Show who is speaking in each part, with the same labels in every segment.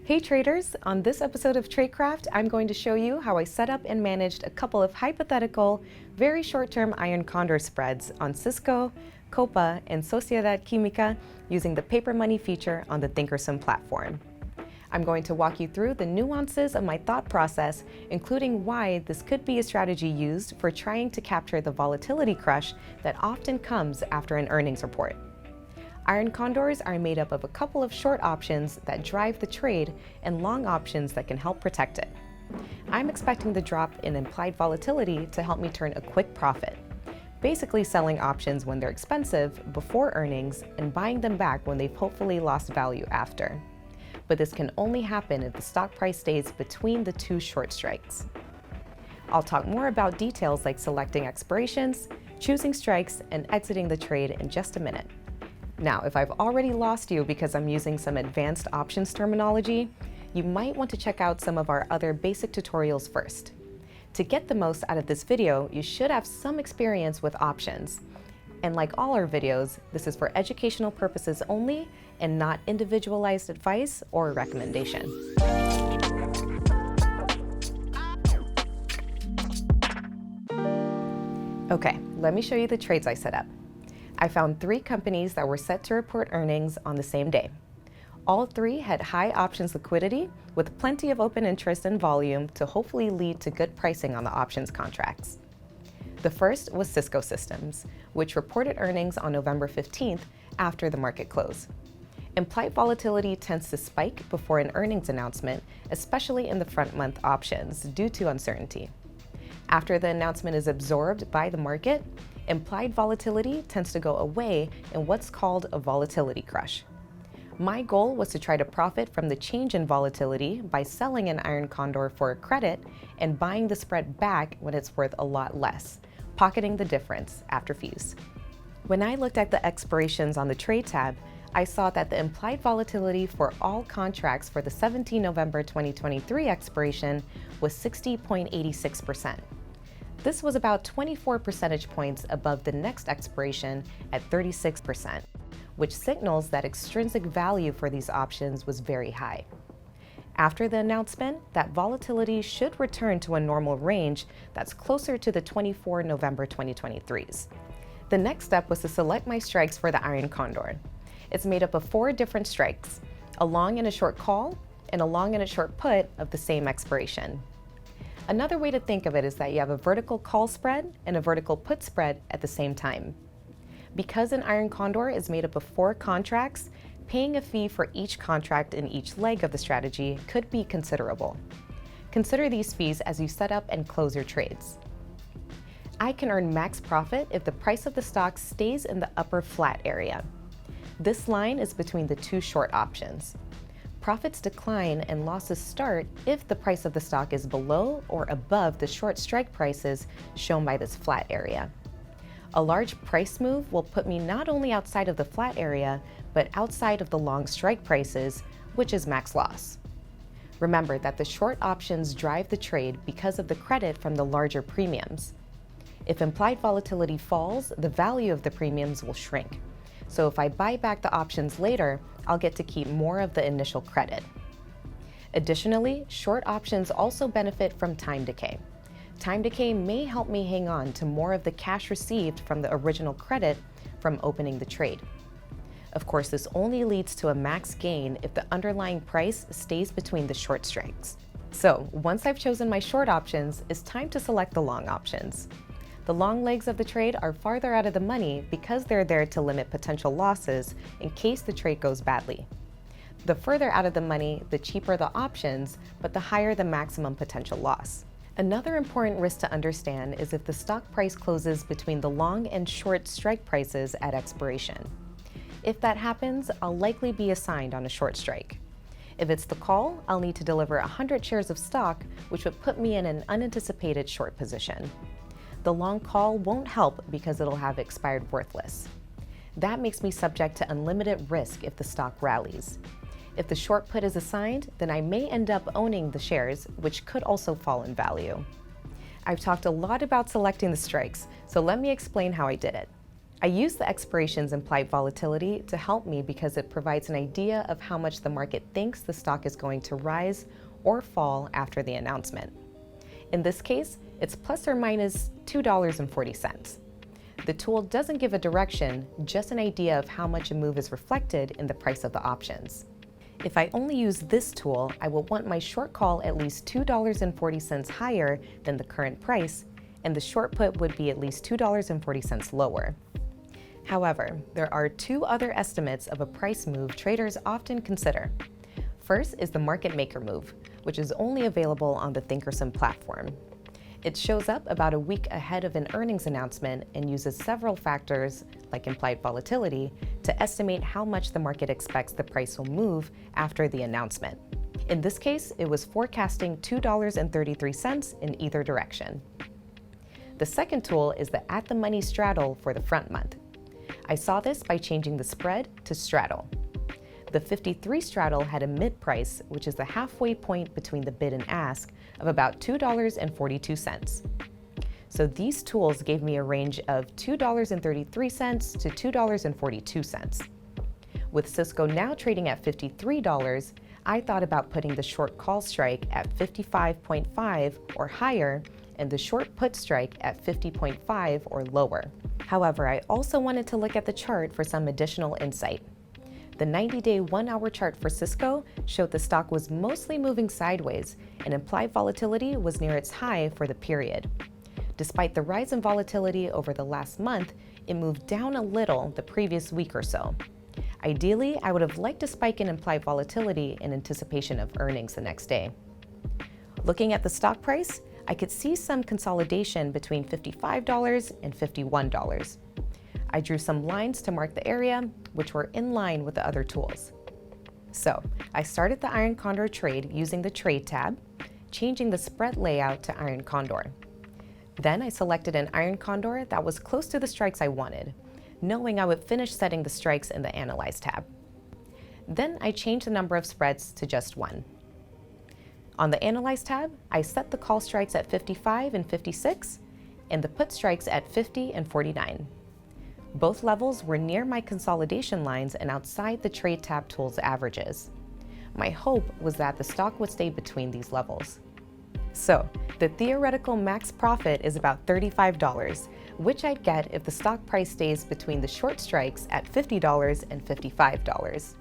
Speaker 1: Hey traders, on this episode of Tradecraft, I'm going to show you how I set up and managed a couple of hypothetical, very short-term iron condor spreads on Cisco, Copa, and Sociedad Química using the paperMoney feature on the thinkorswim platform. I'm going to walk you through the nuances of my thought process, including why this could be a strategy used for trying to capture the volatility crush that often comes after an earnings report. Iron condors are made up of a couple of short options that drive the trade and long options that can help protect it. I'm expecting the drop in implied volatility to help me turn a quick profit, basically selling options when they're expensive before earnings and buying them back when they've hopefully lost value after. But this can only happen if the stock price stays between the two short strikes. I'll talk more about details like selecting expirations, choosing strikes, and exiting the trade in just a minute. Now, if I've already lost you because I'm using some advanced options terminology, you might want to check out some of our other basic tutorials first. To get the most out of this video, you should have some experience with options. And like all our videos, this is for educational purposes only and not individualized advice or recommendation. Okay, let me show you the trades I set up. I found 3 companies that were set to report earnings on the same day. All 3 had high options liquidity with plenty of open interest and volume to hopefully lead to good pricing on the options contracts. The first was Cisco Systems, which reported earnings on November 15th after the market close. Implied volatility tends to spike before an earnings announcement, especially in the front month options due to uncertainty. After the announcement is absorbed by the market, implied volatility tends to go away in what's called a volatility crush. My goal was to try to profit from the change in volatility by selling an iron condor for a credit and buying the spread back when it's worth a lot less, pocketing the difference after fees. When I looked at the expirations on the trade tab, I saw that the implied volatility for all contracts for the 17 November 2023 expiration was 60.86%. This was about 24 percentage points above the next expiration at 36%, which signals that extrinsic value for these options was very high. After the announcement, that volatility should return to a normal range that's closer to the 24 November 2023s. The next step was to select my strikes for the iron condor. It's made up of 4 different strikes, a long and a short call, and a long and a short put of the same expiration. Another way to think of it is that you have a vertical call spread and a vertical put spread at the same time. Because an iron condor is made up of 4 contracts, paying a fee for each contract in each leg of the strategy could be considerable. Consider these fees as you set up and close your trades. I can earn max profit if the price of the stock stays in the upper flat area. This line is between the 2 short options. Profits decline and losses start if the price of the stock is below or above the short strike prices shown by this flat area. A large price move will put me not only outside of the flat area, but outside of the long strike prices, which is max loss. Remember that the short options drive the trade because of the credit from the larger premiums. If implied volatility falls, the value of the premiums will shrink. So if I buy back the options later, I'll get to keep more of the initial credit. Additionally, short options also benefit from time decay. Time decay may help me hang on to more of the cash received from the original credit from opening the trade. Of course, this only leads to a max gain if the underlying price stays between the short strikes. So once I've chosen my short options, it's time to select the long options. The long legs of the trade are farther out of the money because they're there to limit potential losses in case the trade goes badly. The further out of the money, the cheaper the options, but the higher the maximum potential loss. Another important risk to understand is if the stock price closes between the long and short strike prices at expiration. If that happens, I'll likely be assigned on a short strike. If it's the call, I'll need to deliver 100 shares of stock, which would put me in an unanticipated short position. The long call won't help because it'll have expired worthless. That makes me subject to unlimited risk if the stock rallies. If the short put is assigned, then I may end up owning the shares, which could also fall in value. I've talked a lot about selecting the strikes, so let me explain how I did it. I use the expiration's implied volatility to help me because it provides an idea of how much the market thinks the stock is going to rise or fall after the announcement. In this case, it's plus or minus $2.40. The tool doesn't give a direction, just an idea of how much a move is reflected in the price of the options. If I only use this tool, I will want my short call at least $2.40 higher than the current price, and the short put would be at least $2.40 lower. However, there are two other estimates of a price move traders often consider. First is the market maker move, which is only available on the thinkorswim platform. It shows up about a week ahead of an earnings announcement and uses several factors, like implied volatility, to estimate how much the market expects the price will move after the announcement. In this case, it was forecasting $2.33 in either direction. The second tool is the at-the-money straddle for the front month. I saw this by changing the spread to straddle. The 53 straddle had a mid price, which is the halfway point between the bid and ask, of about $2.42. So these tools gave me a range of $2.33 to $2.42. With Cisco now trading at $53, I thought about putting the short call strike at 55.5 or higher and the short put strike at 50.5 or lower. However, I also wanted to look at the chart for some additional insight. The 90-day 1-hour chart for Cisco showed the stock was mostly moving sideways and implied volatility was near its high for the period. Despite the rise in volatility over the last month, it moved down a little the previous week or so. Ideally, I would have liked a spike in implied volatility in anticipation of earnings the next day. Looking at the stock price, I could see some consolidation between $55 and $51. I drew some lines to mark the area, which were in line with the other tools. So I started the Iron Condor trade using the Trade tab, changing the spread layout to Iron Condor. Then I selected an Iron Condor that was close to the strikes I wanted, knowing I would finish setting the strikes in the Analyze tab. Then I changed the number of spreads to just one. On the Analyze tab, I set the call strikes at 55 and 56, and the put strikes at 50 and 49. Both levels were near my consolidation lines and outside the Trade tab tool's averages. My hope was that the stock would stay between these levels. So, the theoretical max profit is about $35, which I'd get if the stock price stays between the short strikes at $50 and $55.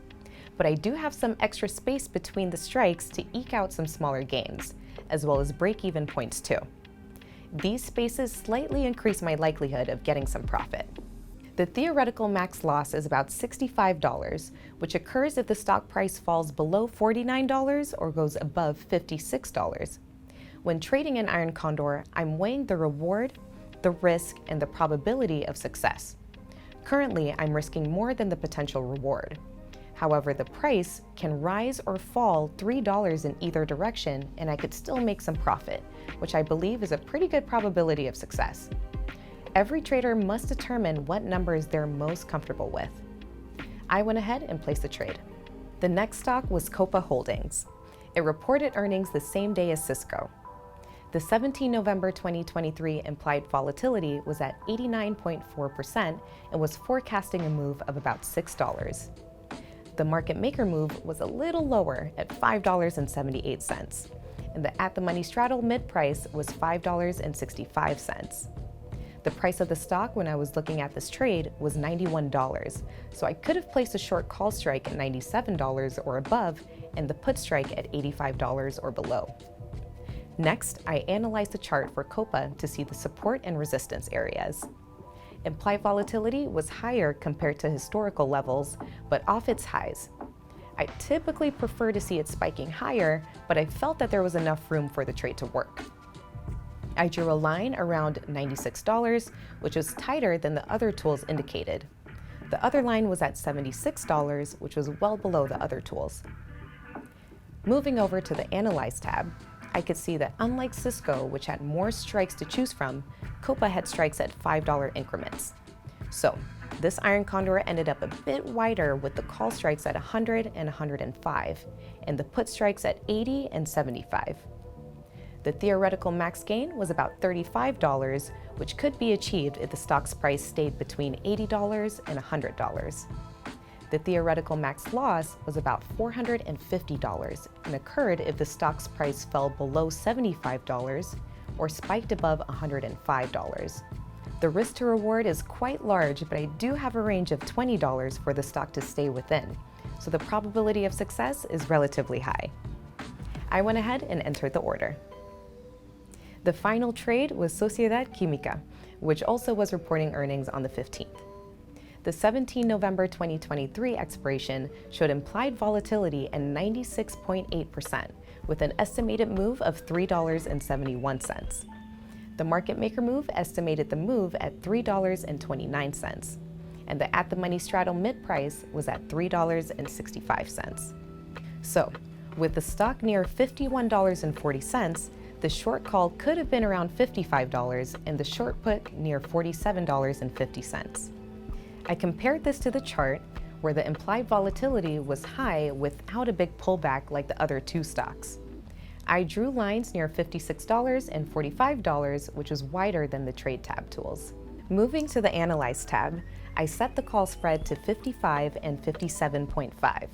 Speaker 1: But I do have some extra space between the strikes to eke out some smaller gains, as well as break-even points too. These spaces slightly increase my likelihood of getting some profit. The theoretical max loss is about $65, which occurs if the stock price falls below $49 or goes above $56. When trading in Iron Condor, I'm weighing the reward, the risk, and the probability of success. Currently, I'm risking more than the potential reward. However, the price can rise or fall $3 in either direction, and I could still make some profit, which I believe is a pretty good probability of success. Every trader must determine what numbers they're most comfortable with. I went ahead and placed the trade. The next stock was Copa Holdings. It reported earnings the same day as Cisco. The 17 November 2023 implied volatility was at 89.4% and was forecasting a move of about $6. The market maker move was a little lower at $5.78, and the at-the-money straddle mid-price was $5.65. The price of the stock when I was looking at this trade was $91, so I could have placed a short call strike at $97 or above and the put strike at $85 or below. Next, I analyzed the chart for Copa to see the support and resistance areas. Implied volatility was higher compared to historical levels, but off its highs. I typically prefer to see it spiking higher, but I felt that there was enough room for the trade to work. I drew a line around $96, which was tighter than the other tools indicated. The other line was at $76, which was well below the other tools. Moving over to the Analyze tab, I could see that unlike Cisco, which had more strikes to choose from, Copa had strikes at $5 increments. So, this Iron Condor ended up a bit wider with the call strikes at 100 and 105, and the put strikes at 80 and 75. The theoretical max gain was about $35, which could be achieved if the stock's price stayed between $80 and $100. The theoretical max loss was about $450 and occurred if the stock's price fell below $75 or spiked above $105. The risk to reward is quite large, but I do have a range of $20 for the stock to stay within, so the probability of success is relatively high. I went ahead and entered the order. The final trade was Sociedad Química, which also was reporting earnings on the 15th. The 17 November 2023 expiration showed implied volatility at 96.8%, with an estimated move of $3.71. The market maker move estimated the move at $3.29, and the at-the-money straddle mid price was at $3.65. So, with the stock near $51.40, the short call could have been around $55 and the short put near $47.50. I compared this to the chart where the implied volatility was high without a big pullback like the other two stocks. I drew lines near $56 and $45, which is wider than the Trade tab tools. Moving to the Analyze tab, I set the call spread to 55 and 57.5.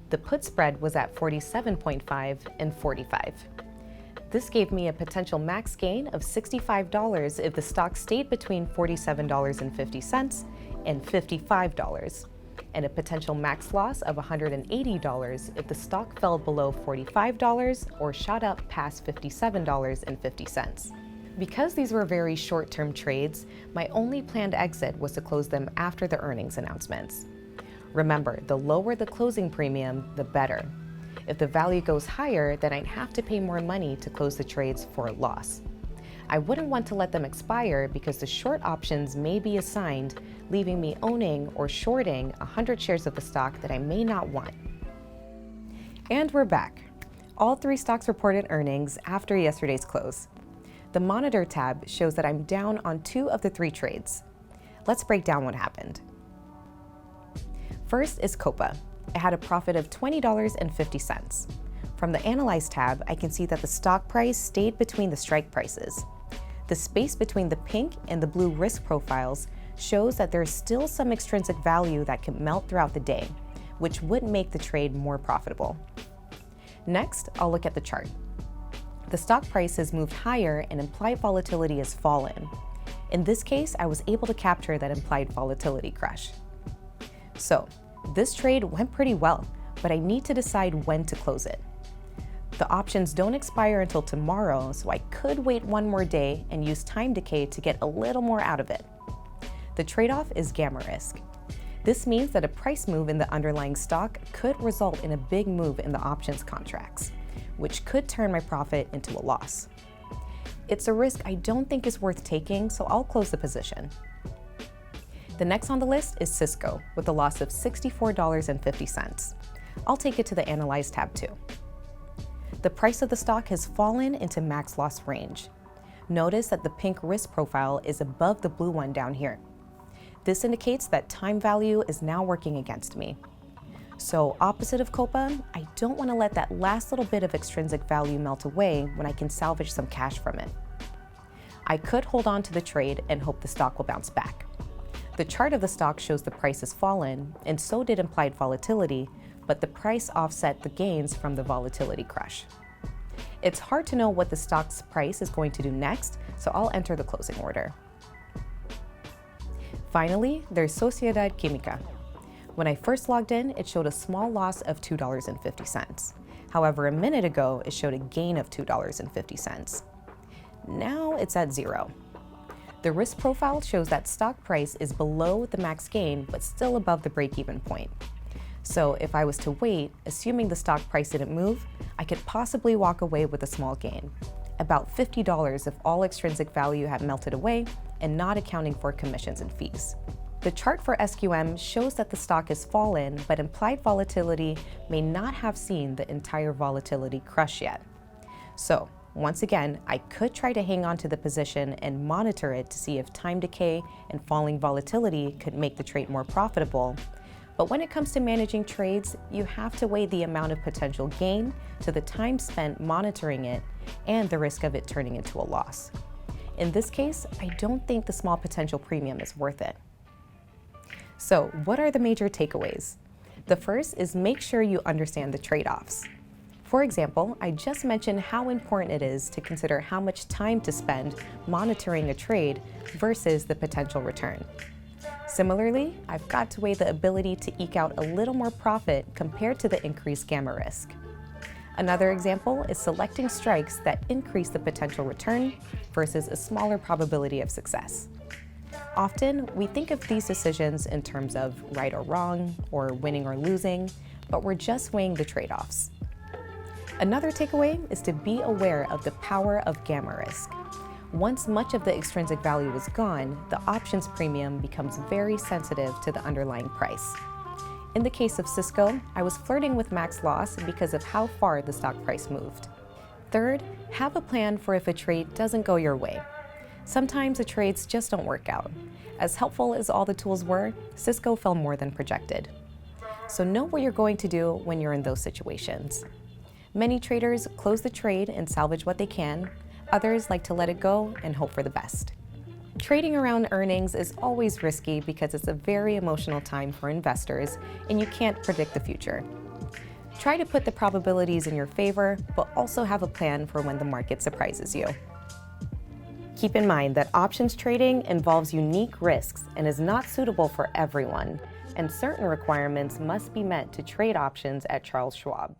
Speaker 1: The put spread was at 47.5 and 45. This gave me a potential max gain of $65 if the stock stayed between $47.50 and $55, and a potential max loss of $180 if the stock fell below $45 or shot up past $57.50. Because these were very short-term trades, my only planned exit was to close them after the earnings announcements. Remember, the lower the closing premium, the better. If the value goes higher, then I'd have to pay more money to close the trades for a loss. I wouldn't want to let them expire because the short options may be assigned, leaving me owning or shorting 100 shares of the stock that I may not want. And we're back. All three stocks reported earnings after yesterday's close. The Monitor tab shows that I'm down on 2 of the 3 trades. Let's break down what happened. First is Copa. It had a profit of $20.50. From the Analyze tab, I can see that the stock price stayed between the strike prices. The space between the pink and the blue risk profiles shows that there's still some extrinsic value that can melt throughout the day, which would make the trade more profitable. Next, I'll look at the chart. The stock price has moved higher and implied volatility has fallen. In this case, I was able to capture that implied volatility crush. So, this trade went pretty well, but I need to decide when to close it. The options don't expire until tomorrow, so I could wait one more day and use time decay to get a little more out of it. The trade-off is gamma risk. This means that a price move in the underlying stock could result in a big move in the options contracts, which could turn my profit into a loss. It's a risk I don't think is worth taking, so I'll close the position. The next on the list is Cisco, with a loss of $64.50. I'll take it to the Analyze tab too. The price of the stock has fallen into max loss range. Notice that the pink risk profile is above the blue one down here. This indicates that time value is now working against me. So opposite of Copa, I don't want to let that last little bit of extrinsic value melt away when I can salvage some cash from it. I could hold on to the trade and hope the stock will bounce back. The chart of the stock shows the price has fallen, and so did implied volatility, but the price offset the gains from the volatility crush. It's hard to know what the stock's price is going to do next, so I'll enter the closing order. Finally, there's Sociedad Química. When I first logged in, it showed a small loss of $2.50. However, a minute ago, it showed a gain of $2.50. Now it's at zero. The risk profile shows that stock price is below the max gain, but still above the break-even point. So if I was to wait, assuming the stock price didn't move, I could possibly walk away with a small gain, about $50 if all extrinsic value had melted away and not accounting for commissions and fees. The chart for SQM shows that the stock has fallen, but implied volatility may not have seen the entire volatility crush yet. So, once again, I could try to hang on to the position and monitor it to see if time decay and falling volatility could make the trade more profitable, But when it comes to managing trades, you have to weigh the amount of potential gain to the time spent monitoring it and the risk of it turning into a loss. In this case, I don't think the small potential premium is worth it. So, what are the major takeaways? The first is make sure you understand the trade-offs. For example, I just mentioned how important it is to consider how much time to spend monitoring a trade versus the potential return. Similarly, I've got to weigh the ability to eke out a little more profit compared to the increased gamma risk. Another example is selecting strikes that increase the potential return versus a smaller probability of success. Often, we think of these decisions in terms of right or wrong, or winning or losing, but we're just weighing the trade-offs. Another takeaway is to be aware of the power of gamma risk. Once much of the extrinsic value is gone, the options premium becomes very sensitive to the underlying price. In the case of Cisco, I was flirting with max loss because of how far the stock price moved. Third, have a plan for if a trade doesn't go your way. Sometimes the trades just don't work out. As helpful as all the tools were, Cisco fell more than projected. So know what you're going to do when you're in those situations. Many traders close the trade and salvage what they can. Others like to let it go and hope for the best. Trading around earnings is always risky because it's a very emotional time for investors and you can't predict the future. Try to put the probabilities in your favor, but also have a plan for when the market surprises you. Keep in mind that options trading involves unique risks and is not suitable for everyone, and certain requirements must be met to trade options at Charles Schwab.